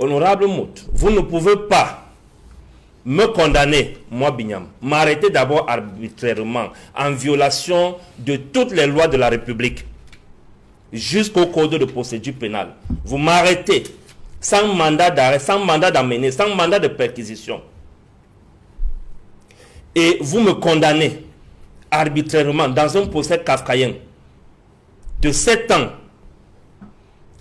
Honorable Mout, vous ne pouvez pas me condamner, moi Bignam, m'arrêter d'abord arbitrairement en violation de toutes les lois de la République jusqu'au code de procédure pénale. Vous m'arrêtez sans mandat d'arrêt, sans mandat d'amener, sans mandat de perquisition. Et vous me condamnez arbitrairement dans un procès kafkaïen de 7 ans.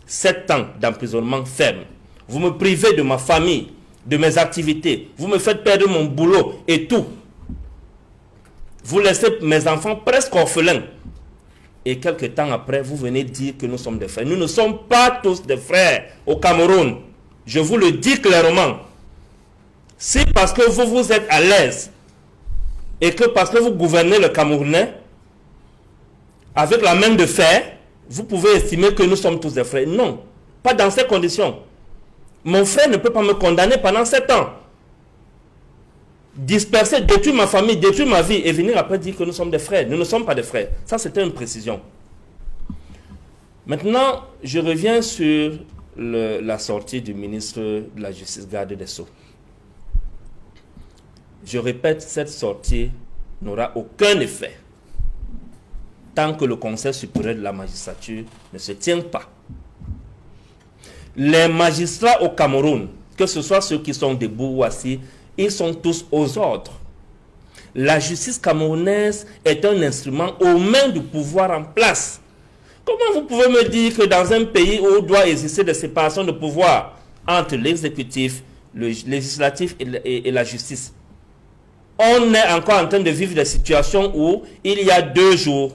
7 ans d'emprisonnement ferme. Vous me privez de ma famille, de mes activités. Vous me faites perdre mon boulot et tout. Vous laissez mes enfants presque orphelins. Et quelques temps après, vous venez dire que nous sommes des frères. Nous ne sommes pas tous des frères au Cameroun. Je vous le dis clairement. C'est parce que vous êtes à l'aise et que parce que vous gouvernez le Camerounais avec la main de fer, vous pouvez estimer que nous sommes tous des frères. Non, pas dans ces conditions. Mon frère ne peut pas me condamner pendant 7 ans. Disperser, détruire ma famille, détruire ma vie et venir après dire que nous sommes des frères. Nous ne sommes pas des frères. Ça, c'était une précision. Maintenant, je reviens sur la sortie du ministre de la Justice, garde des Sceaux. Je répète, cette sortie n'aura aucun effet tant que le Conseil supérieur de la magistrature ne se tient pas. Les magistrats au Cameroun, que ce soit ceux qui sont debout ou assis, ils sont tous aux ordres. La justice camerounaise est un instrument aux mains du pouvoir en place. Comment vous pouvez me dire que dans un pays où doit exister des séparations de pouvoir entre l'exécutif, le législatif et la justice, on est encore en train de vivre des situations où il y a 2 jours,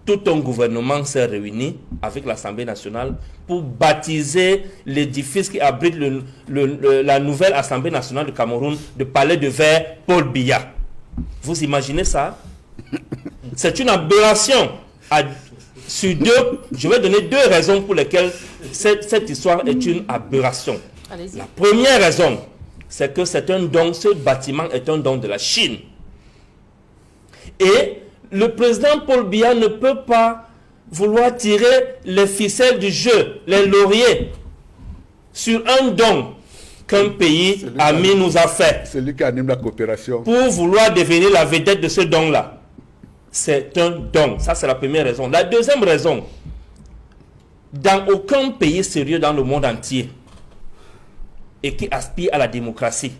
tout un gouvernement s'est réuni avec l'Assemblée nationale pour baptiser l'édifice qui abrite la nouvelle Assemblée nationale du Cameroun de Palais de Verre Paul Biya. Vous imaginez ça? C'est une aberration. Sur 2, je vais donner 2 raisons pour lesquelles cette histoire est une aberration. La première raison, c'est que c'est un don, ce bâtiment est un don de la Chine. Et le président Paul Biya ne peut pas vouloir tirer les ficelles du jeu, les lauriers, sur un don qu'un pays ami nous a fait. Celui qui anime la coopération. Pour vouloir devenir la vedette de ce don-là. C'est un don. Ça, c'est la première raison. La deuxième raison, dans aucun pays sérieux dans le monde entier et qui aspire à la démocratie,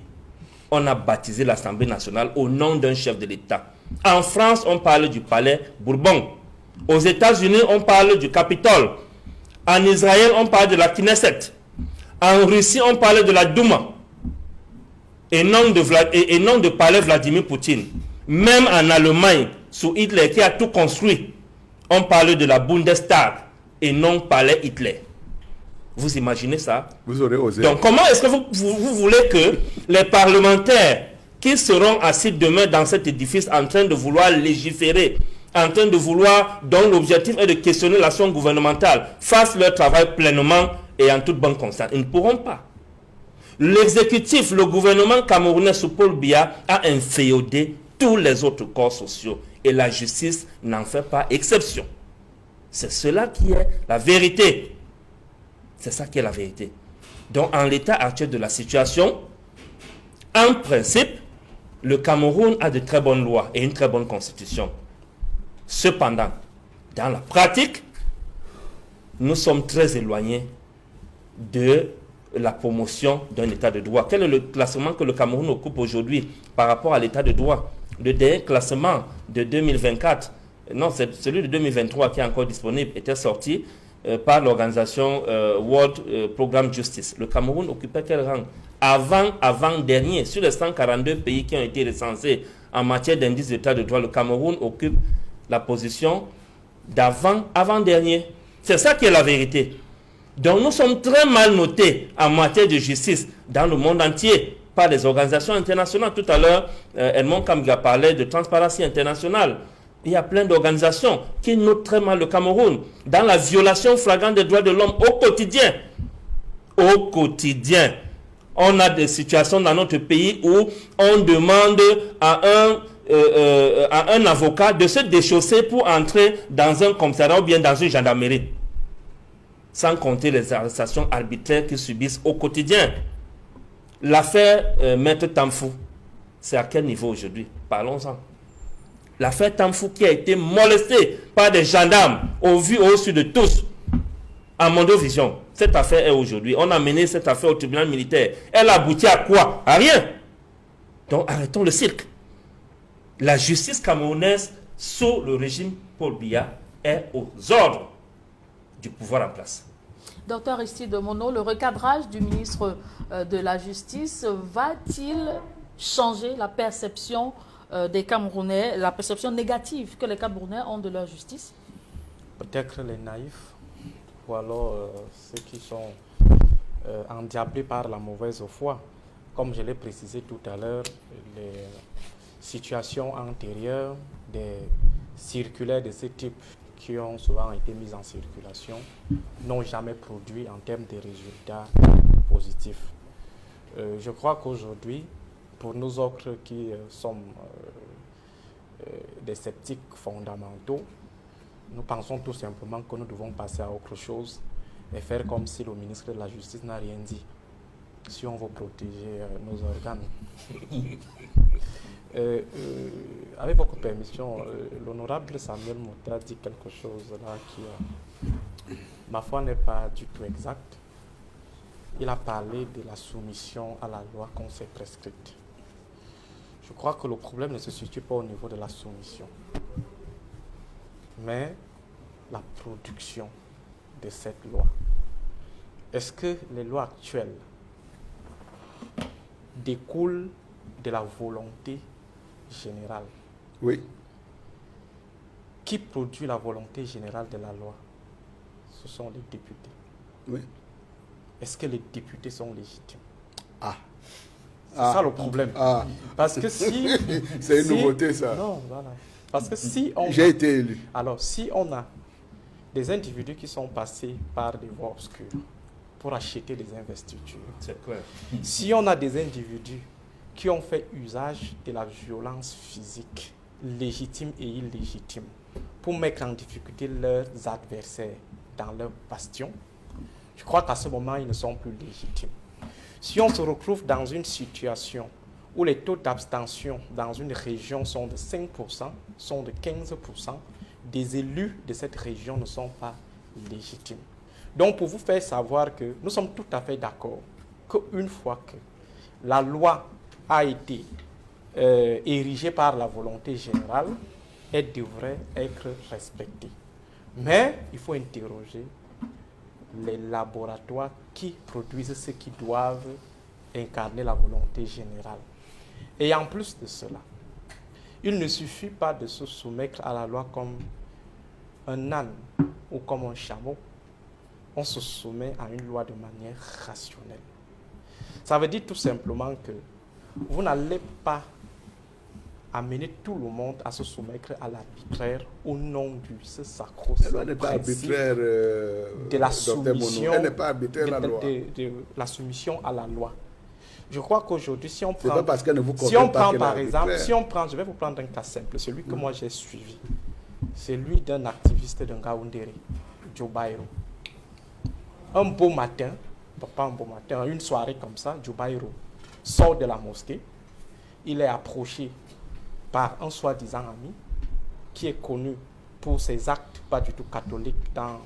on a baptisé l'Assemblée nationale au nom d'un chef de l'État. En France, on parle du palais Bourbon. Aux États-Unis, on parle du Capitole. En Israël, on parle de la Knesset. En Russie, on parle de la Douma. Et non de palais Vladimir Poutine. Même en Allemagne, sous Hitler, qui a tout construit, on parle de la Bundestag et non palais Hitler. Vous imaginez ça? Vous aurez osé. Donc, comment est-ce que vous voulez que les parlementaires qui seront assis demain dans cet édifice en train de vouloir légiférer, en train de vouloir, dont l'objectif est de questionner l'action gouvernementale, fassent leur travail pleinement et en toute bonne conscience? Ils ne pourront pas. L'exécutif, le gouvernement camerounais sous Paul Biya a inféodé tous les autres corps sociaux et la justice n'en fait pas exception. C'est cela qui est la vérité. C'est ça qui est la vérité. Donc, en l'état actuel de la situation, en principe, le Cameroun a de très bonnes lois et une très bonne constitution. Cependant, dans la pratique, nous sommes très éloignés de la promotion d'un état de droit. Quel est le classement que le Cameroun occupe aujourd'hui par rapport à l'état de droit? Le dernier classement de 2024, non, c'est celui de 2023 qui est encore disponible, était sorti par l'organisation World Programme Justice. Le Cameroun occupait quel rang? Avant-dernier, sur les 142 pays qui ont été recensés en matière d'indice d'état de droit, le Cameroun occupe la position d'avant-dernier. C'est ça qui est la vérité. Donc nous sommes très mal notés en matière de justice dans le monde entier par les organisations internationales. Tout à l'heure, Edmond Kamga parlait de Transparency International. Il y a plein d'organisations qui notent très mal le Cameroun dans la violation flagrante des droits de l'homme au quotidien. Au quotidien. On a des situations dans notre pays où on demande à un avocat de se déchausser pour entrer dans un commissariat ou bien dans une gendarmerie. sans compter les arrestations arbitraires qu'ils subissent au quotidien. L'affaire Maître Tamfou, c'est à quel niveau aujourd'hui? Parlons-en. L'affaire Tamfou qui a été molestée par des gendarmes au vu et au su de tous à Mondovision. Cette affaire est aujourd'hui. On a mené cette affaire au tribunal militaire. Elle a abouti à quoi? À rien. Donc arrêtons le cirque. La justice camerounaise sous le régime Paul Biya est aux ordres du pouvoir en place. Docteur Aristide Mono, le recadrage du ministre de la Justice va-t-il changer la perception des Camerounais, la perception négative que les Camerounais ont de leur justice? Peut-être les naïfs, ou alors ceux qui sont endiablés par la mauvaise foi. Comme je l'ai précisé tout à l'heure, les situations antérieures, des circulaires de ce type qui ont souvent été mises en circulation n'ont jamais produit en termes de résultats positifs. Je crois qu'aujourd'hui, pour nous autres qui sommes des sceptiques fondamentaux, nous pensons tout simplement que nous devons passer à autre chose et faire comme si le ministre de la Justice n'a rien dit. Si on veut protéger nos organes. Avec votre permission, l'honorable Samuel Mouta dit quelque chose là qui, ma foi, n'est pas du tout exact. Il a parlé de la soumission à la loi qu'on s'est prescrite. Je crois que le problème ne se situe pas au niveau de la soumission, mais la production de cette loi. Est-ce que les lois actuelles découlent de la volonté générale? Oui. Qui produit la volonté générale de la loi? Ce sont les députés. Oui. Est-ce que les députés sont légitimes? Ah. C'est ça le problème. Ah. Parce que si... C'est une nouveauté, ça. Non, voilà. Parce que si on... J'ai été élu. Alors, si on a des individus qui sont passés par des voies obscures pour acheter des investitures, C'est clair. si on a des individus qui ont fait usage de la violence physique, légitime et illégitime, pour mettre en difficulté leurs adversaires dans leur bastion, je crois qu'à ce moment, ils ne sont plus légitimes. Si on se retrouve dans une situation où les taux d'abstention dans une région sont de 5%, sont de 15%, des élus de cette région ne sont pas légitimes. Donc, pour vous faire savoir que nous sommes tout à fait d'accord qu'une fois que la loi a été érigée par la volonté générale, elle devrait être respectée. Mais il faut interroger les laboratoires qui produisent ce qui doivent incarner la volonté générale. Et en plus de cela, il ne suffit pas de se soumettre à la loi comme un âne ou comme un chameau. On se soumet à une loi de manière rationnelle. Ça veut dire tout simplement que vous n'allez pas amener tout le monde à se soumettre à l'arbitraire au nom du sacro-saint principe de la soumission, Elle n'est pas arbitraire, la loi. de la soumission à la loi. Je crois qu'aujourd'hui, si on C'est prend, pas parce qu'elle ne vous si on convient pas prend qu'elle par est exemple, arbitraire. si on prend, je vais vous prendre un cas simple, celui que moi j'ai suivi, c'est lui d'un activiste de Ngaoundéré, Joe Bayrou. Un beau matin, pas un beau matin, une soirée comme ça, Joe Bayrou sort de la mosquée, il est approché par un soi-disant ami qui est connu pour ses actes pas du tout catholiques dans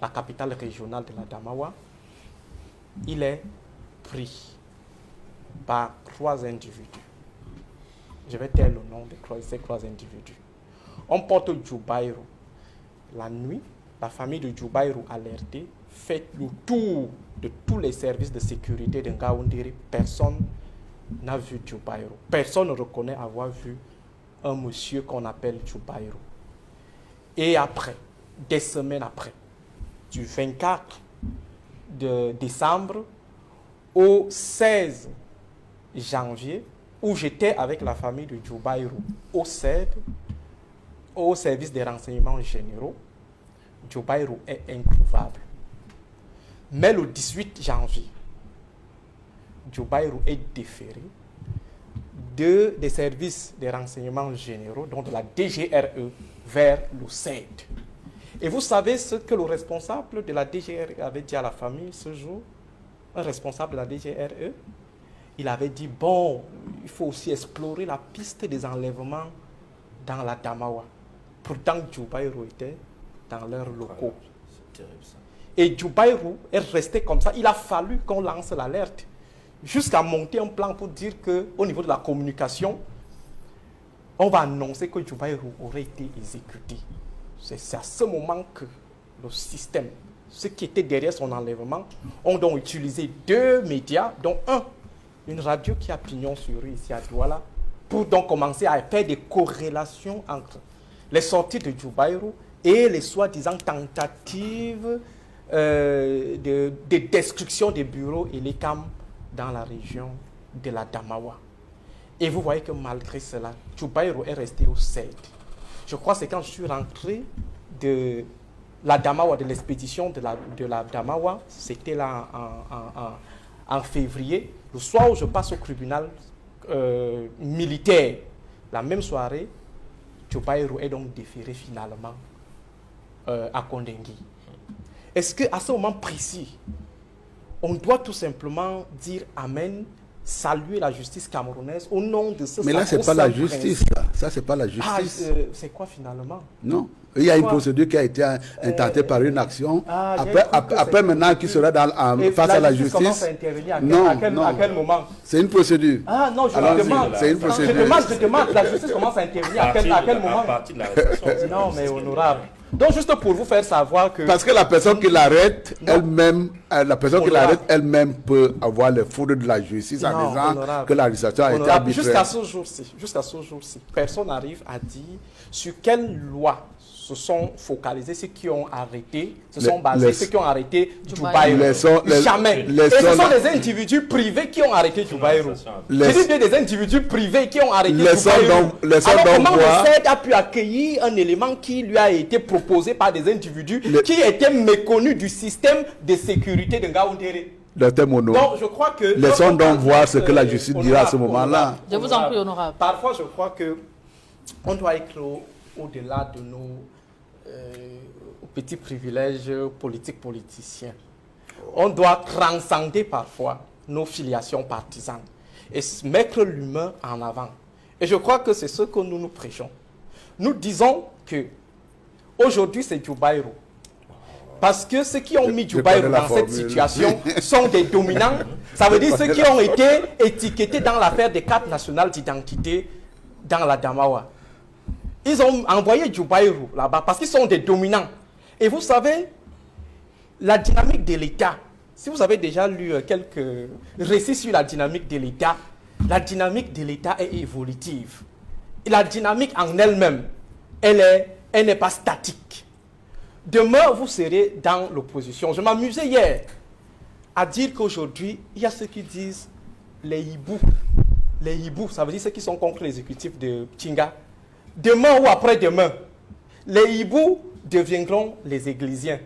la capitale régionale de la Damawa. Il est pris par 3 individus. Je vais taire le nom de ces 3 individus. On porte Djoubaïrou. La nuit, la famille de Djoubaïrou alertée fait le tour de tous les services de sécurité de Ngaoundéré. Personne n'a vu Djoubaïrou. Personne ne reconnaît avoir vu un monsieur qu'on appelle Djoubaïrou. Et après, des semaines après, du 24 de décembre au 16 janvier, où j'étais avec la famille de Djoubaïrou au CED, au service des renseignements généraux, Djoubaïrou est introuvable. Mais le 18 janvier, Djoubaïrou est déféré des services des renseignements généraux, donc de la DGRE, vers le CED. Et vous savez ce que le responsable de la DGRE avait dit à la famille ce jour? Un responsable de la DGRE, il avait dit, bon, il faut aussi explorer la piste des enlèvements dans la Damawa. Pourtant, Djoubaïrou était dans leurs locaux. C'est terrible ça. Et Djoubaïrou est resté comme ça. Il a fallu qu'on lance l'alerte jusqu'à monter un plan pour dire qu'au niveau de la communication, on va annoncer que Djoubaïrou aurait été exécuté. C'est à ce moment que le système, ceux qui étaient derrière son enlèvement, ont donc utilisé 2 médias, dont une radio qui a pignon sur rue ici à Douala, pour donc commencer à faire des corrélations entre les sorties de Djoubaïrou et les soi-disant tentatives de destruction des bureaux et les camps dans la région de la Damawa. Et vous voyez que malgré cela, Djoubaïrou est resté au CED. Je crois que c'est quand je suis rentré de la Damawa, de l'expédition de la Damawa, c'était là en février, le soir où je passe au tribunal militaire, la même soirée, Djoubaïrou est donc déféré finalement à Kondengui. Est-ce qu'à ce moment précis, on doit tout simplement dire Amen, saluer la justice camerounaise au nom de ce... Mais là, ce n'est pas la justice. Là. Ça, c'est pas la justice. C'est quoi finalement? Non. Il y a une procédure qui a été intentée par une action. Après maintenant, qui sera face à la justice. Commence à intervenir à quel moment? C'est une procédure. Ah non, je me demande. C'est une procédure. Je demande, la justice commence à intervenir à quel moment? À partir de l'arrestation. Non, mais honorable. Donc, juste pour vous faire savoir que... Parce que la personne qui l'arrête elle-même, elle-même peut avoir les foudres de la justice en disant que l'arrestation a été arbitraire. Jusqu'à ce jour-ci, personne n'arrive à dire sur quelle loi se sont focalisés ceux qui ont arrêté, ceux qui ont arrêté Djoubaïrou. Jamais. Et ce sont des individus privés qui ont arrêté Djoubaïrou. Je dis bien des individus privés qui ont arrêté Djoubaïrou. Alors comment le CED a pu accueillir un élément qui lui a été proposé par des individus qui étaient méconnus du système de sécurité de Ngaoundéré? Donc je crois que... Laissons donc voir ce que la justice dira à ce moment-là. Je vous en prie, honorable. Parfois, je crois qu'on doit être au-delà de nos petits privilèges politiciens. On doit transcender parfois nos filiations partisanes et mettre l'humain en avant. Et je crois que c'est ce que nous prêchons. Nous disons que aujourd'hui c'est Djoubaïrou. Parce que ceux qui ont mis Djoubaïrou dans cette situation sont des dominants. Ça veut dire ceux qui ont été étiquetés dans l'affaire des cartes nationales d'identité dans la Damawa. Ils ont envoyé Djoubaïrou là-bas parce qu'ils sont des dominants. Et vous savez, la dynamique de l'État, si vous avez déjà lu quelques récits sur la dynamique de l'État est évolutive. Et la dynamique en elle-même, elle n'est pas statique. Demain, vous serez dans l'opposition. Je m'amusais hier à dire qu'aujourd'hui, il y a ceux qui disent les hiboux. Les hiboux, ça veut dire ceux qui sont contre l'exécutif de Tchinga. Demain ou après-demain, les hiboux deviendront les églisiens.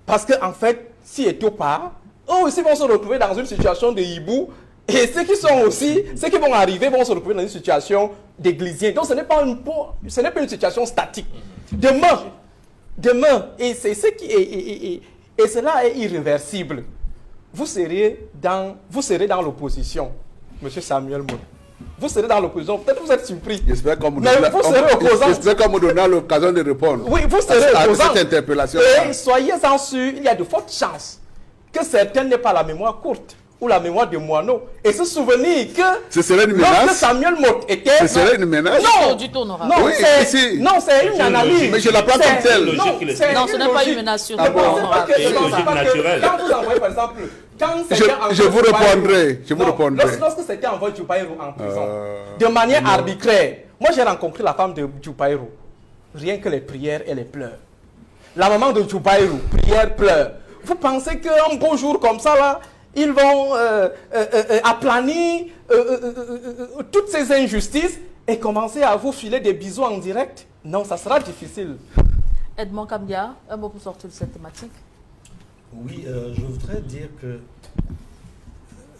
Parce qu'en fait, si et tout part, eux aussi vont se retrouver dans une situation de hibou. Et ceux qui vont arriver vont se retrouver dans une situation d'églisiens. Donc ce n'est pas une situation statique. Demain, et c'est ce qui et cela est irréversible. Vous serez dans l'opposition, M. Samuel Mout. Vous serez dans l'opposition. Peut-être vous êtes surpris. J'espère qu'on me donnera l'occasion de répondre. Oui, vous serez opposant. À cette interpellation. Et soyez-en sûrs, il y a de fortes chances que certains n'aient pas la mémoire courte ou la mémoire de moineau. Et se souvenir que ce serait une menace. Lorsque Samuel Mout était... Ce serait une menace. Non, du tout, honorable. Non, c'est une analyse. Mais je la prends comme telle. Non, ce n'est pas une menace sur le Quand vous envoyez, par exemple... Je vous répondrai. Lorsque c'était envoyé Djoubaïrou en prison, de manière arbitraire, moi j'ai rencontré la femme de Djoubaïrou. Rien que les prières et les pleurs. La maman de Djoubaïrou, prière, pleure. Vous pensez qu'un beau jour comme ça, là, ils vont aplanir toutes ces injustices et commencer à vous filer des bisous en direct? Non, ça sera difficile. Edmond Kambia, un mot pour sortir de cette thématique. Oui, je voudrais dire que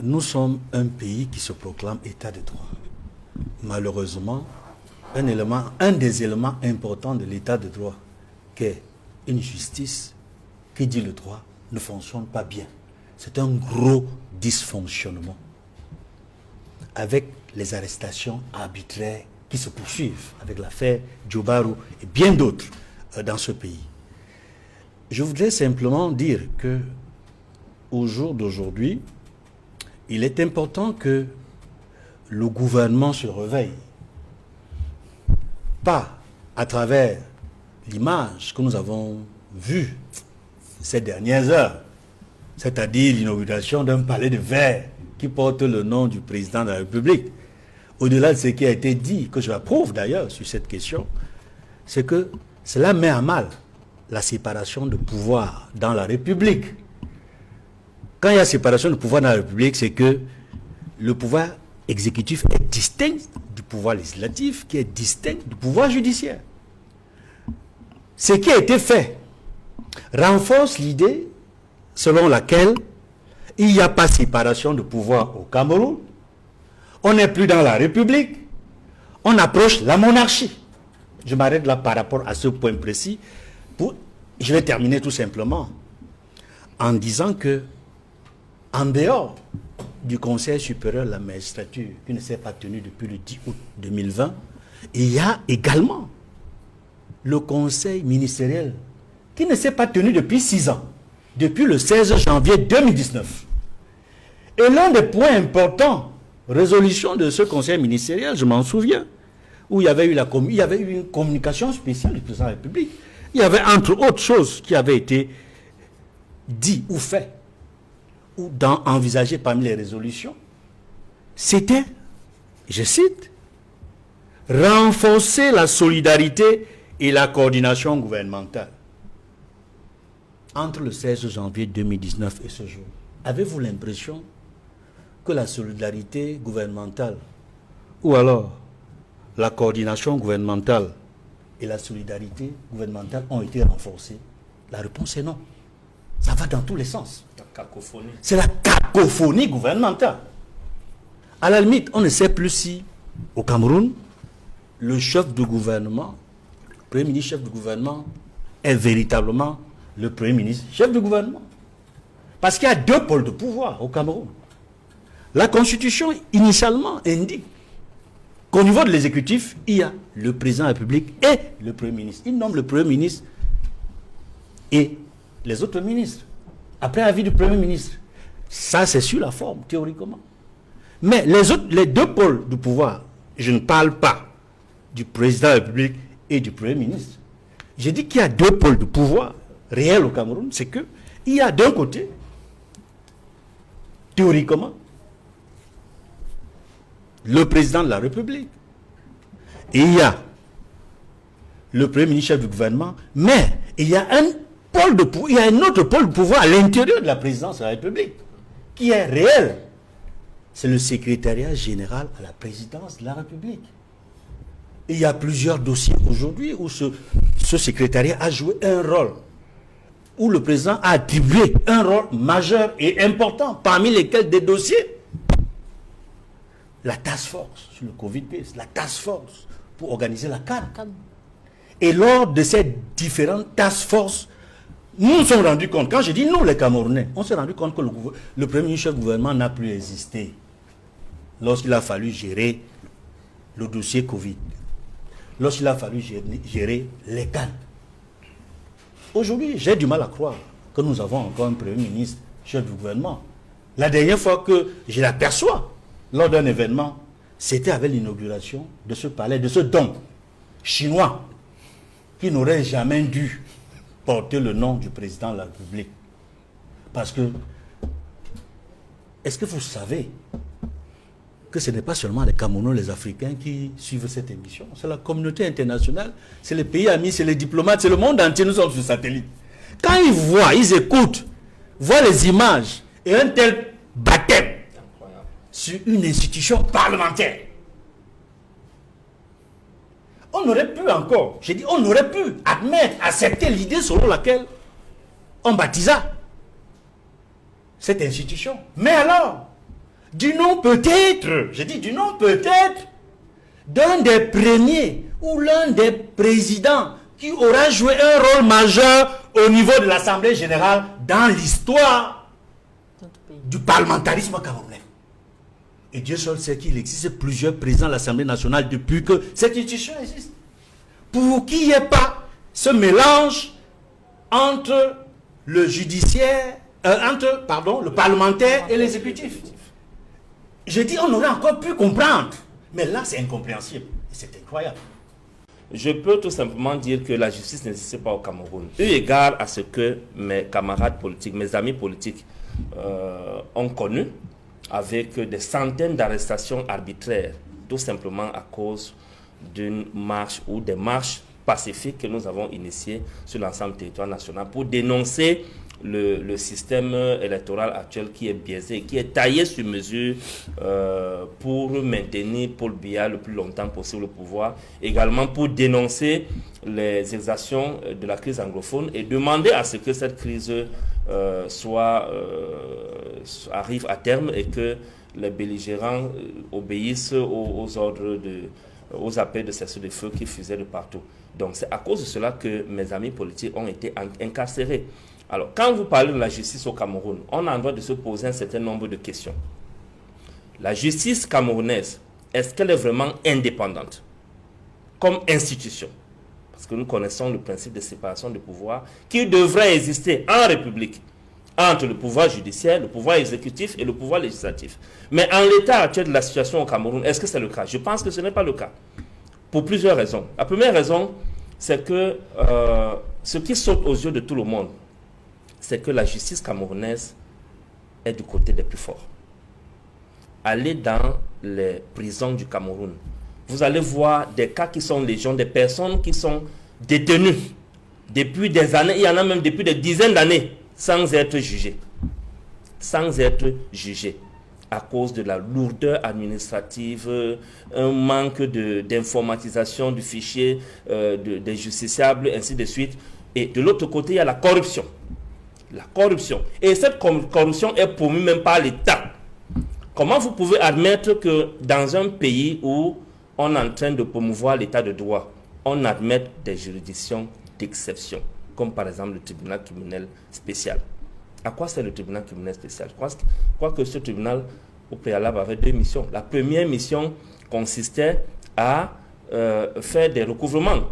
nous sommes un pays qui se proclame État de droit. Malheureusement, un des éléments importants de l'État de droit, qu'est une justice qui dit le droit ne fonctionne pas bien. C'est un gros dysfonctionnement. Avec les arrestations arbitraires qui se poursuivent, avec l'affaire Djobarou et bien d'autres dans ce pays. Je voudrais simplement dire que au jour d'aujourd'hui, il est important que le gouvernement se réveille. Pas à travers l'image que nous avons vue ces dernières heures, c'est-à-dire l'inauguration d'un palais de verre qui porte le nom du président de la République. Au-delà de ce qui a été dit, que je approuve d'ailleurs sur cette question, c'est que cela met à mal la séparation de pouvoir dans la République. Quand il y a séparation de pouvoir dans la République, c'est que le pouvoir exécutif est distinct du pouvoir législatif, qui est distinct du pouvoir judiciaire. Ce qui a été fait renforce l'idée selon laquelle il n'y a pas séparation de pouvoir au Cameroun, on n'est plus dans la République, on approche la monarchie. Je m'arrête là par rapport à ce point précis. Je vais terminer tout simplement en disant que, en dehors du Conseil supérieur de la magistrature, qui ne s'est pas tenu depuis le 10 août 2020, il y a également le Conseil ministériel, qui ne s'est pas tenu depuis 6 ans, depuis le 16 janvier 2019. Et l'un des points importants, résolution de ce Conseil ministériel, je m'en souviens, où il y avait eu une communication spéciale du président de la République. Il y avait entre autres choses qui avaient été dites ou faites, ou envisagées parmi les résolutions. C'était, je cite, renforcer la solidarité et la coordination gouvernementale. Entre le 16 janvier 2019 et ce jour, avez-vous l'impression que la solidarité gouvernementale ou alors la coordination gouvernementale et la solidarité gouvernementale ont été renforcées? La réponse est non. Ça va dans tous les sens. La cacophonie. C'est la cacophonie gouvernementale. À la limite, on ne sait plus si, au Cameroun, le chef de gouvernement, le premier ministre chef de gouvernement, est véritablement le premier ministre chef de gouvernement. Parce qu'il y a 2 pôles de pouvoir au Cameroun. La Constitution, initialement, indique qu'au niveau de l'exécutif, il y a le président de la République et le Premier ministre. Il nomme le Premier ministre et les autres ministres, après avis du Premier ministre. Ça, c'est sur la forme, théoriquement. Mais les 2 pôles de pouvoir, je ne parle pas du président de la République et du Premier ministre. J'ai dit qu'il y a 2 pôles de pouvoir réels au Cameroun. C'est que il y a d'un côté, théoriquement, le président de la République. Et il y a le premier ministre chef du gouvernement, mais il y a un autre pôle de pouvoir à l'intérieur de la présidence de la République, qui est réel. C'est le secrétariat général à la présidence de la République. Et il y a plusieurs dossiers aujourd'hui où ce secrétariat a joué un rôle, où le président a attribué un rôle majeur et important, parmi lesquels des dossiers. La task force sur le Covid-19, la task force pour organiser la CAN. Et lors de ces différentes task forces, nous nous sommes rendus compte, quand je dis nous les Camerounais, on s'est rendu compte que le premier chef du gouvernement n'a plus existé lorsqu'il a fallu gérer le dossier Covid, lorsqu'il a fallu gérer les CAN. Aujourd'hui, j'ai du mal à croire que nous avons encore un premier ministre chef du gouvernement. La dernière fois que je l'aperçois, lors d'un événement, c'était avec l'inauguration de ce palais, de ce dôme chinois, qui n'aurait jamais dû porter le nom du président de la République. Parce que, est-ce que vous savez que ce n'est pas seulement les Camerounais, les Africains qui suivent cette émission, c'est la communauté internationale, c'est les pays amis, c'est les diplomates, c'est le monde entier, nous sommes sur satellite. Quand ils voient, ils écoutent, voient les images et un tel baptême sur une institution parlementaire. On aurait pu encore, j'ai dit, on aurait pu admettre, accepter l'idée selon laquelle on baptisa cette institution. Mais alors, du nom peut-être, j'ai dit du nom peut-être, d'un des premiers ou l'un des présidents qui aura joué un rôle majeur au niveau de l'Assemblée générale dans l'histoire du parlementarisme camerounais. Et Dieu seul sait qu'il existe plusieurs présidents de l'Assemblée nationale depuis que cette institution existe. Pour qu'il n'y ait pas ce mélange entre le judiciaire, le parlementaire et l'exécutif. Je dis, on aurait encore pu comprendre. Mais là, c'est incompréhensible. C'est incroyable. Je peux tout simplement dire que la justice n'existe pas au Cameroun. Eu égard à ce que mes camarades politiques, mes amis politiques ont connu, avec des centaines d'arrestations arbitraires, tout simplement à cause d'une marche ou des marches pacifiques que nous avons initiées sur l'ensemble du territoire national pour dénoncer le système électoral actuel qui est biaisé, qui est taillé sur mesure pour maintenir Paul Biya le plus longtemps possible au pouvoir, également pour dénoncer les exactions de la crise anglophone et demander à ce que cette crise arrive à terme et que les belligérants obéissent aux ordres, aux appels de cessez-le-feu qui fusaient de partout. Donc c'est à cause de cela que mes amis politiques ont été incarcérés. Alors, quand vous parlez de la justice au Cameroun, on a le droit de se poser un certain nombre de questions. La justice camerounaise, est-ce qu'elle est vraiment indépendante comme institution? Parce que nous connaissons le principe de séparation de pouvoir qui devrait exister en République entre le pouvoir judiciaire, le pouvoir exécutif et le pouvoir législatif. Mais en l'état actuel de la situation au Cameroun, est-ce que c'est le cas? Je pense que ce n'est pas le cas. Pour plusieurs raisons. La première raison, c'est que ce qui saute aux yeux de tout le monde, c'est que la justice camerounaise est du côté des plus forts. Allez dans les prisons du Cameroun. Vous allez voir des cas qui sont légion, des personnes qui sont détenues depuis des années, il y en a même depuis des dizaines d'années, sans être jugées. Sans être jugées. À cause de la lourdeur administrative, un manque d'informatisation du fichier des justiciables, ainsi de suite. Et de l'autre côté, il y a la corruption. La corruption. Et cette corruption est promue même par l'État. Comment vous pouvez admettre que dans un pays où on est en train de promouvoir l'État de droit, on admette des juridictions d'exception, comme par exemple le tribunal criminel spécial? À quoi sert le tribunal criminel spécial? Je crois que ce tribunal, au préalable, avait deux missions. La première mission consistait à faire des recouvrements.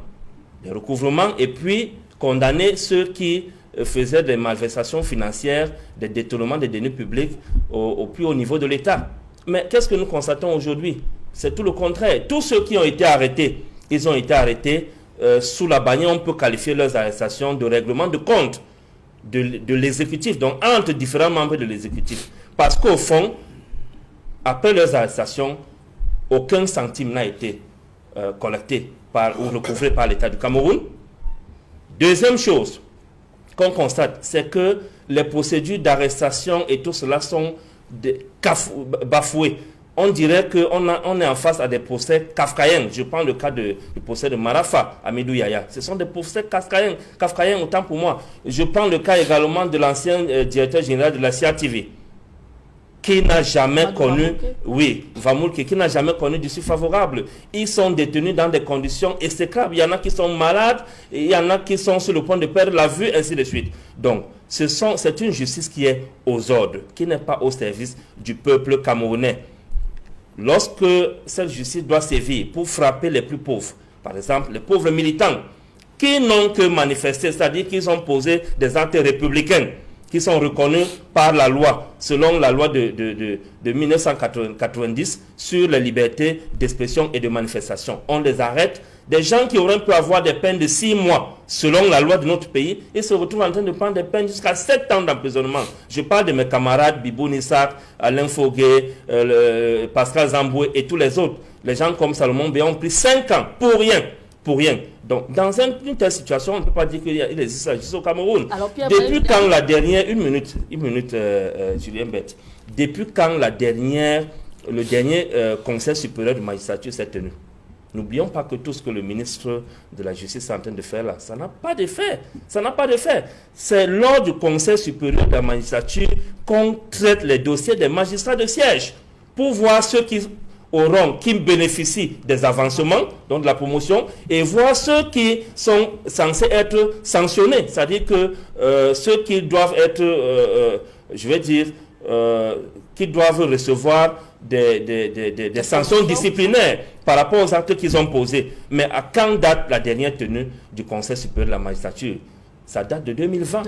Des recouvrements et puis condamner ceux qui faisaient des malversations financières, des détournements des deniers publics au plus haut niveau de l'État. Mais qu'est-ce que nous constatons aujourd'hui? C'est tout le contraire. Tous ceux qui ont été arrêtés, ils ont été arrêtés sous la bannière, on peut qualifier leurs arrestations de règlement de compte de l'exécutif, donc entre différents membres de l'exécutif. Parce qu'au fond, après leurs arrestations, aucun centime n'a été collecté ou recouvré par l'État du Cameroun. Deuxième chose qu'on constate, c'est que les procédures d'arrestation et tout cela sont bafouées. On dirait qu'on est en face à des procès kafkaïens. Je prends le cas du procès de Marafa, Amidou Yaya. Ce sont des procès kafkaïens autant pour moi. Je prends le cas également de l'ancien directeur général de la CIATV, qui n'a jamais connu, qui n'a jamais connu d'issue favorable. Ils sont détenus dans des conditions exécrables. Il y en a qui sont malades, il y en a qui sont sur le point de perdre la vue, ainsi de suite. Donc, c'est une justice qui est aux ordres, qui n'est pas au service du peuple camerounais. Lorsque cette justice doit sévir pour frapper les plus pauvres, par exemple les pauvres militants, qui n'ont que manifesté, c'est-à-dire qu'ils ont posé des actes républicains, qui sont reconnus par la loi, selon la loi de 1990 sur les libertés d'expression et de manifestation. On les arrête. Des gens qui auraient pu avoir des peines de 6 mois, selon la loi de notre pays, ils se retrouvent en train de prendre des peines jusqu'à 7 ans d'emprisonnement. Je parle de mes camarades Bibou Nissak, Alain Fogué, Pascal Zamboué et tous les autres. Les gens comme Salomon Béa ont pris 5 ans pour rien. Pour rien. Donc, dans une telle situation, on ne peut pas dire qu'il existe la justice au Cameroun. Alors, Pierre, depuis quand la dernière... Une minute, Julien Bette. Depuis quand le dernier Conseil supérieur de magistrature s'est tenu? N'oublions pas que tout ce que le ministre de la Justice est en train de faire là, ça n'a pas d'effet. Ça n'a pas d'effet. C'est lors du Conseil supérieur de la magistrature qu'on traite les dossiers des magistrats de siège pour voir ceux qui qui bénéficient des avancements, donc de la promotion, et voir ceux qui sont censés être sanctionnés, c'est-à-dire que ceux qui doivent être, qui doivent recevoir des sanctions disciplinaires par rapport aux actes qu'ils ont posés. Mais à quand date la dernière tenue du Conseil supérieur de la magistrature? Ça date de 2020.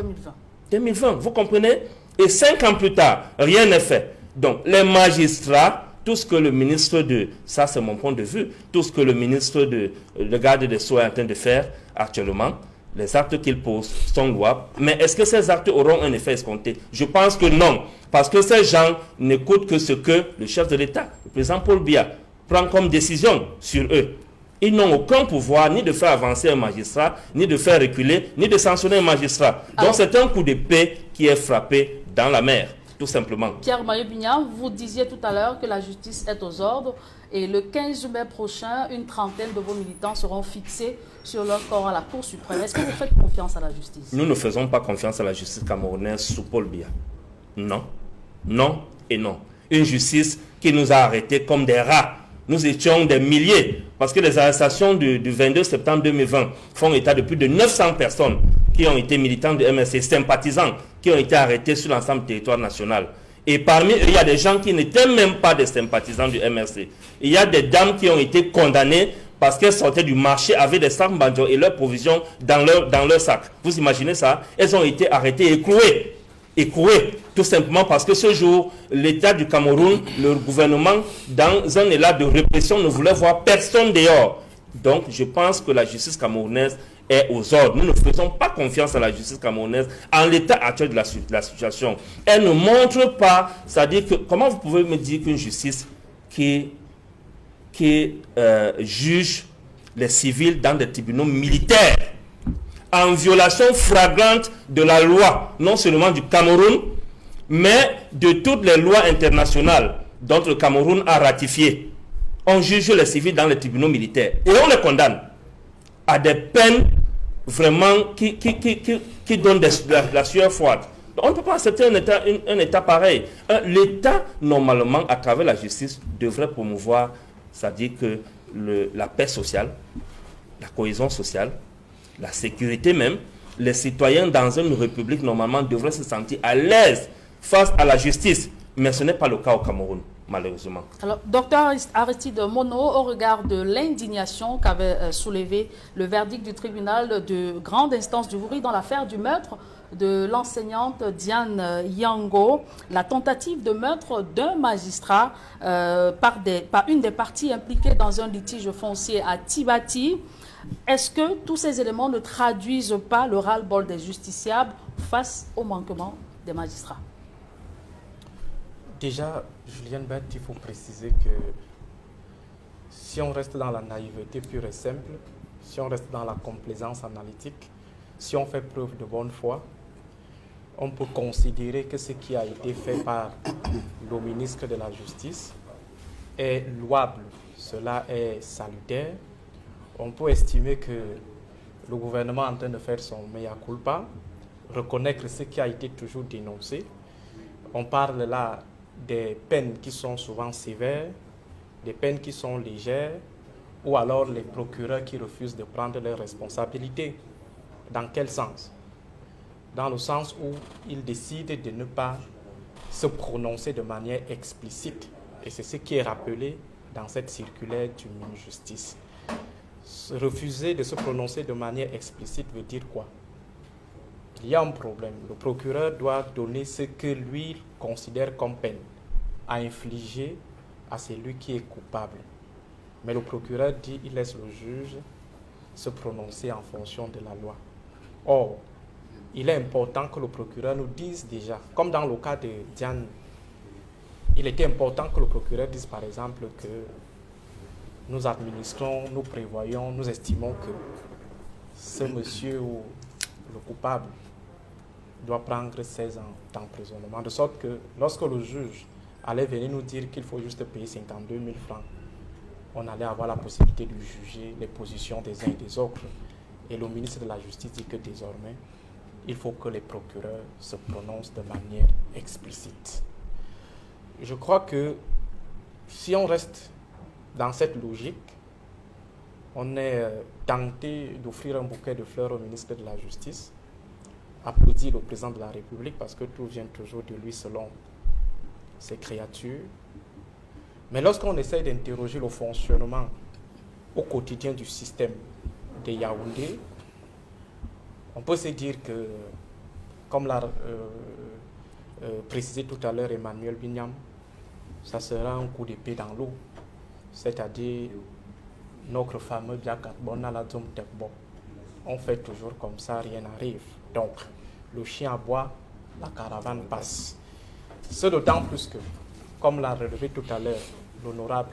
2020, vous comprenez? Et 5 ans plus tard, rien n'est fait. Donc, les magistrats, tout ce que le ministre ça c'est mon point de vue, tout ce que le ministre le garde des Sceaux est en train de faire actuellement, les actes qu'il pose sont louables. Mais est-ce que ces actes auront un effet escompté? Je pense que non. Parce que ces gens n'écoutent que ce que le chef de l'État, le président Paul Biya, prend comme décision sur eux. Ils n'ont aucun pouvoir ni de faire avancer un magistrat, ni de faire reculer, ni de sanctionner un magistrat. Donc c'est un coup d'épée qui est frappé dans la mer, tout simplement. Pierre Maillot-Bignan, vous disiez tout à l'heure que la justice est aux ordres et le 15 mai prochain, une trentaine de vos militants seront fixés sur leur corps à la Cour suprême. Est-ce que vous faites confiance à la justice? Nous ne faisons pas confiance à la justice camerounaise sous Paul Biya. Non. Non et non. Une justice qui nous a arrêtés comme des rats. Nous étions des milliers, parce que les arrestations du 22 septembre 2020 font état de plus de 900 personnes qui ont été militants de MRC, sympathisants, qui ont été arrêtés sur l'ensemble du territoire national. Et parmi eux, il y a des gens qui n'étaient même pas des sympathisants du MRC. Il y a des dames qui ont été condamnées parce qu'elles sortaient du marché avec des sacs banjo et leurs provisions dans leur sac. Vous imaginez ça? Elles ont été arrêtées et écrouées, tout simplement parce que ce jour, l'État du Cameroun, le gouvernement, dans un élan de répression, ne voulait voir personne dehors. Donc, je pense que la justice camerounaise est aux ordres. Nous ne faisons pas confiance à la justice camerounaise en l'état actuel de la situation. Elle ne montre pas, c'est-à-dire que, comment vous pouvez me dire qu'une justice qui juge les civils dans des tribunaux militaires, en violation flagrante de la loi, non seulement du Cameroun, mais de toutes les lois internationales dont le Cameroun a ratifié. On juge les civils dans les tribunaux militaires et on les condamne à des peines vraiment qui donnent la sueur froide. On ne peut pas accepter un État pareil. L'État, normalement, à travers la justice, devrait promouvoir, c'est-à-dire que la paix sociale, la cohésion sociale, la sécurité même. Les citoyens dans une république, normalement, devraient se sentir à l'aise face à la justice. Mais ce n'est pas le cas au Cameroun, malheureusement. Alors, docteur Aristide Monod, au regard de l'indignation qu'avait soulevé le verdict du tribunal de grande instance du Wouri dans l'affaire du meurtre de l'enseignante Diane Yango, la tentative de meurtre d'un magistrat par une des parties impliquées dans un litige foncier à Tibati, est-ce que tous ces éléments ne traduisent pas le ras-le-bol des justiciables face au manquement des magistrats? Déjà, Julienne Bett, il faut préciser que si on reste dans la naïveté pure et simple, si on reste dans la complaisance analytique, si on fait preuve de bonne foi, on peut considérer que ce qui a été fait par le ministre de la Justice est louable, cela est salutaire. On peut estimer que le gouvernement est en train de faire son mea culpa, reconnaître ce qui a été toujours dénoncé. On parle là des peines qui sont souvent sévères, des peines qui sont légères, ou alors les procureurs qui refusent de prendre leurs responsabilités. Dans quel sens? Dans le sens où ils décident de ne pas se prononcer de manière explicite. Et c'est ce qui est rappelé dans cette circulaire du ministre-justice. Refuser de se prononcer de manière explicite veut dire quoi? Il y a un problème. Le procureur doit donner ce que lui considère comme peine à infliger à celui qui est coupable. Mais le procureur dit qu'il laisse le juge se prononcer en fonction de la loi. Or, il est important que le procureur nous dise déjà, comme dans le cas de Diane, il était important que le procureur dise par exemple que nous administrons, nous prévoyons, nous estimons que ce monsieur ou le coupable doit prendre 16 ans d'emprisonnement. De sorte que lorsque le juge allait venir nous dire qu'il faut juste payer 52 000 francs, on allait avoir la possibilité de juger les positions des uns et des autres. Et le ministre de la Justice dit que désormais, il faut que les procureurs se prononcent de manière explicite. Je crois que si on reste dans cette logique, on est tenté d'offrir un bouquet de fleurs au ministre de la Justice, applaudir le président de la République parce que tout vient toujours de lui selon ses créatures. Mais lorsqu'on essaie d'interroger le fonctionnement au quotidien du système de Yaoundé, on peut se dire que, comme l'a précisé tout à l'heure Emmanuel Bignam, ça sera un coup d'épée dans l'eau, c'est-à-dire notre fameux Biakatbon à la Dom Tekbo. On fait toujours comme ça, rien n'arrive. Donc, le chien aboie, la caravane passe. C'est d'autant plus que, comme l'a relevé tout à l'heure l'honorable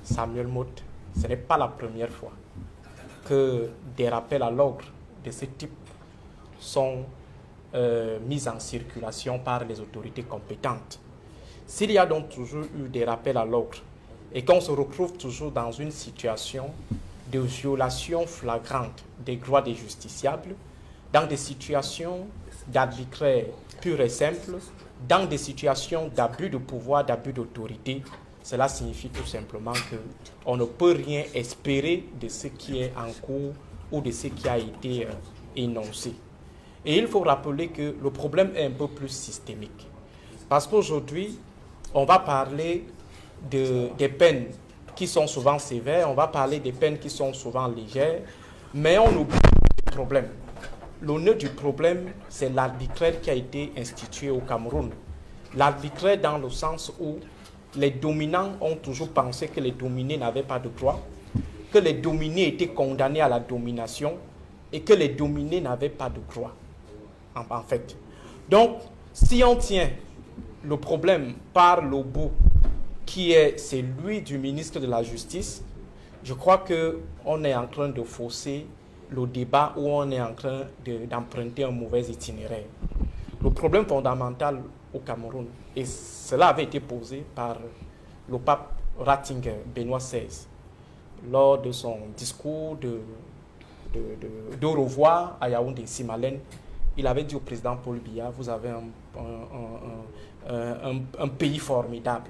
Samuel Motte, ce n'est pas la première fois que des rappels à l'ordre de ce type sont mis en circulation par les autorités compétentes. S'il y a donc toujours eu des rappels à l'ordre et qu'on se retrouve toujours dans une situation de violation flagrante des droits des justiciables, dans des situations d'arbitraire pur et simple, dans des situations d'abus de pouvoir, d'abus d'autorité, cela signifie tout simplement qu'on ne peut rien espérer de ce qui est en cours ou de ce qui a été énoncé. Et il faut rappeler que le problème est un peu plus systémique. Parce qu'aujourd'hui, on va parler des peines qui sont souvent sévères, on va parler des peines qui sont souvent légères, mais on oublie le problème. Le nœud du problème, c'est l'arbitraire qui a été institué au Cameroun. L'arbitraire dans le sens où les dominants ont toujours pensé que les dominés n'avaient pas de droit, que les dominés étaient condamnés à la domination et que les dominés n'avaient pas de droit, en fait. Donc, si on tient le problème par le bout, qui est celui du ministre de la Justice, je crois qu'on est en train de fausser le débat ou on est en train d'emprunter un mauvais itinéraire. Le problème fondamental au Cameroun, et cela avait été posé par le pape Ratzinger, Benoît XVI, lors de son discours de revoir à Yaoundé, Simalène, il avait dit au président Paul Biya, vous avez un pays formidable.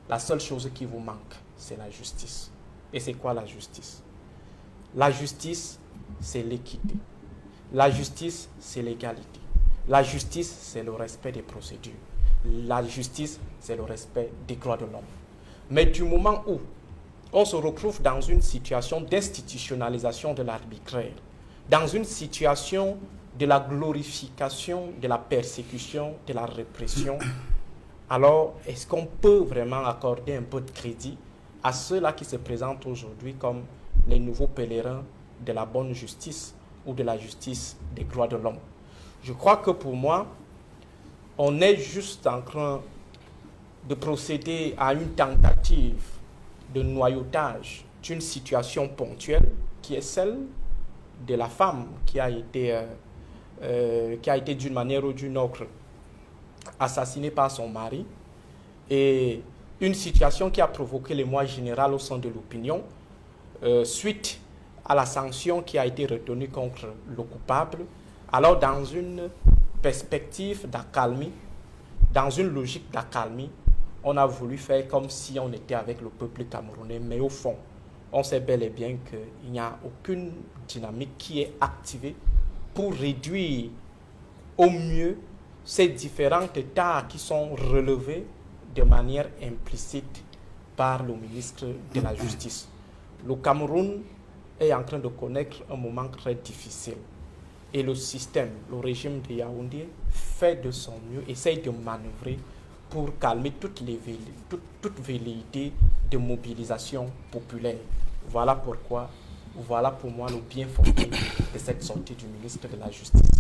La seule chose qui vous manque, c'est la justice. Et c'est quoi la justice? La justice, c'est l'équité. La justice, c'est l'égalité. La justice, c'est le respect des procédures. La justice, c'est le respect des droits de l'homme. Mais du moment où on se retrouve dans une situation d'institutionnalisation de l'arbitraire, dans une situation de la glorification, de la persécution, de la répression, alors est-ce qu'on peut vraiment accorder un peu de crédit à ceux-là qui se présentent aujourd'hui comme les nouveaux pèlerins de la bonne justice ou de la justice des droits de l'homme? Je crois que pour moi, on est juste en train de procéder à une tentative de noyautage d'une situation ponctuelle qui est celle de la femme qui a été d'une manière ou d'une autre assassinée par son mari, et une situation qui a provoqué l'émoi général au sein de l'opinion suite à la sanction qui a été retenue contre le coupable. Alors, dans une perspective d'accalmie, dans une logique d'accalmie, on a voulu faire comme si on était avec le peuple camerounais, mais au fond, on sait bel et bien qu'il n'y a aucune dynamique qui est activée pour réduire au mieux ces différentes tares qui sont relevées de manière implicite par le ministre de la Justice. Le Cameroun est en train de connaître un moment très difficile. Et le système, le régime de Yaoundé fait de son mieux, essaye de manœuvrer pour calmer toute velléité de mobilisation populaire. Voilà pourquoi, voilà pour moi le bien fondé de cette sortie du ministre de la Justice.